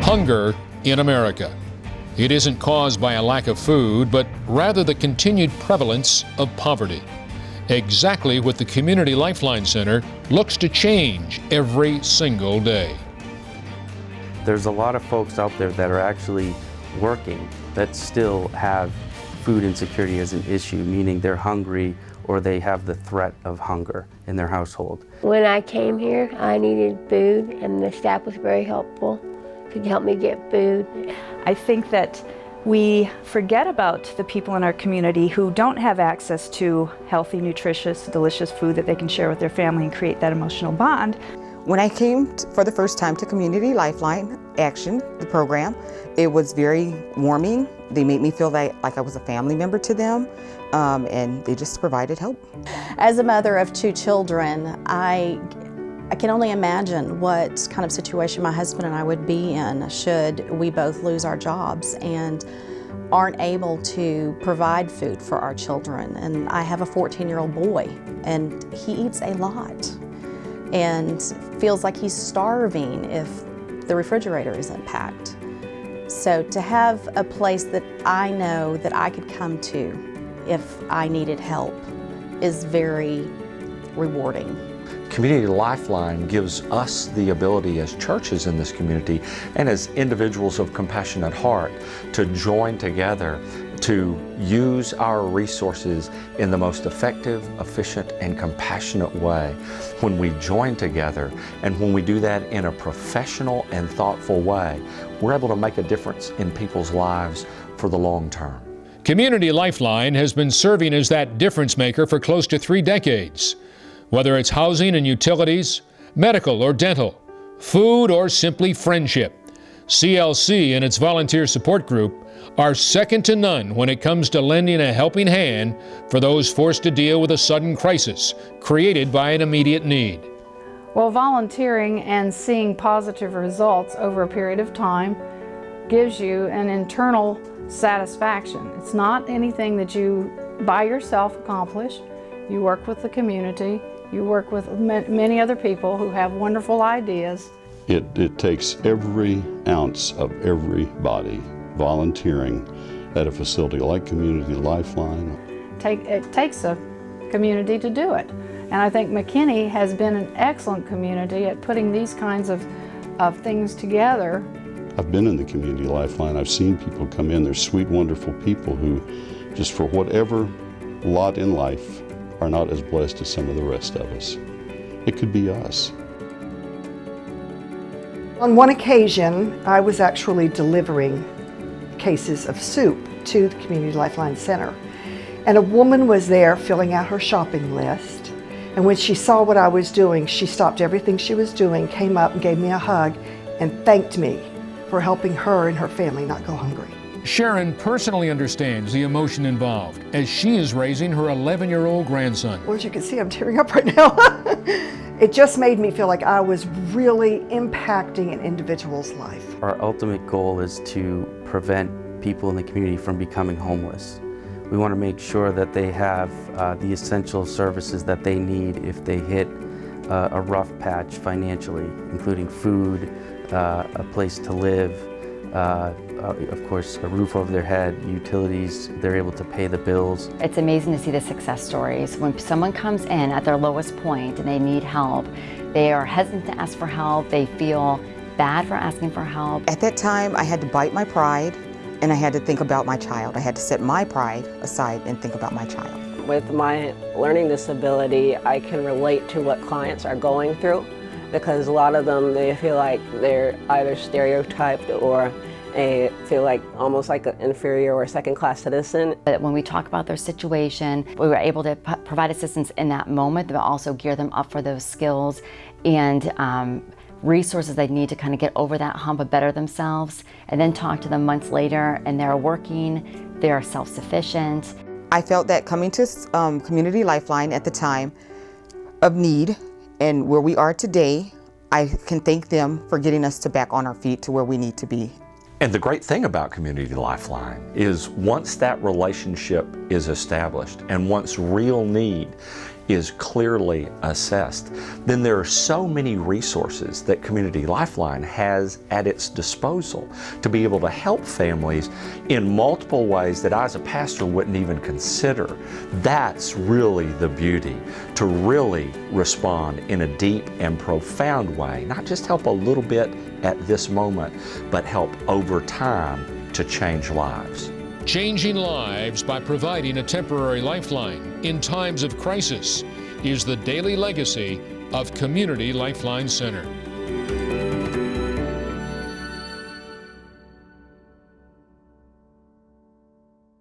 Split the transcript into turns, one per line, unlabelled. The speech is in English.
hunger in America. It isn't caused by a lack of food, but rather the continued prevalence of poverty. Exactly what the Community Lifeline Center looks to change every single day.
There's a lot of folks out there that are actually working that still have food insecurity as an issue, meaning they're hungry or they have the threat of hunger in their household.
When I came here, I needed food, and the staff was very helpful to help me get food.
I think that we forget about the people in our community who don't have access to healthy, nutritious, delicious food that they can share with their family and create that emotional bond.
When I came for the first time to Community Lifeline Action, the program, it was very warming. They made me feel like I was a family member to them, and they just provided help.
As a mother of 2 children, I can only imagine what kind of situation my husband and I would be in should we both lose our jobs and aren't able to provide food for our children. And I have a 14-year-old boy, and he eats a lot and feels like he's starving if the refrigerator isn't packed. So to have a place that I know that I could come to if I needed help is very rewarding.
Community Lifeline gives us the ability as churches in this community and as individuals of compassionate heart to join together to use our resources in the most effective, efficient, and compassionate way. When we join together and when we do that in a professional and thoughtful way, we're able to make a difference in people's lives for the long term.
Community Lifeline has been serving as that difference maker for close to 3 decades. Whether it's housing and utilities, medical or dental, food or simply friendship, CLC and its volunteer support group are second to none when it comes to lending a helping hand for those forced to deal with a sudden crisis created by an immediate need.
Well, volunteering and seeing positive results over a period of time gives you an internal satisfaction. It's not anything that you by yourself accomplish. You work with the community. You work with many other people who have wonderful ideas.
It takes every ounce of everybody volunteering at a facility like Community Lifeline.
It takes a community to do it. And I think McKinney has been an excellent community at putting these kinds of things together.
I've been in the Community Lifeline. I've seen people come in. They're sweet, wonderful people who, just for whatever lot in life, are not as blessed as some of the rest of us. It could be us.
On one occasion, I was actually delivering cases of soup to the Community Lifeline Center. And a woman was there filling out her shopping list. And when she saw what I was doing, she stopped everything she was doing, came up and gave me a hug, and thanked me for helping her and her family not go hungry.
Sharon personally understands the emotion involved as she is raising her 11-year-old grandson.
Well, as you can see, I'm tearing up right now. It just made me feel like I was really impacting an individual's life.
Our ultimate goal is to prevent people in the community from becoming homeless. We want to make sure that they have the essential services that they need if they hit a rough patch financially, including food, a place to live, of course, a roof over their head, utilities, they're able to pay the bills.
It's amazing to see the success stories. When someone comes in at their lowest point and they need help, they are hesitant to ask for help, they feel bad for asking for help.
At that time, I had to bite my pride, and I had to think about my child. I had to set my pride aside and think about my child.
With my learning disability, I can relate to what clients are going through, because a lot of them, they feel like they're either stereotyped or feel like almost like an inferior or second-class citizen.
When we talk about their situation, we were able to provide assistance in that moment, but also gear them up for those skills and resources they need to kind of get over that hump and better themselves, and then talk to them months later and they're working, they're self-sufficient.
I felt that coming to Community Lifeline at the time of need and where we are today, I can thank them for getting us back on our feet to where we need to be.
And the great thing about Community Lifeline is once that relationship is established and once real need is clearly assessed, then there are so many resources that Community Lifeline has at its disposal to be able to help families in multiple ways that I as a pastor wouldn't even consider. That's really the beauty, to really respond in a deep and profound way, not just help a little bit at this moment, but help over time to change lives.
Changing lives by providing a temporary lifeline in times of crisis is the daily legacy of Community Lifeline Center.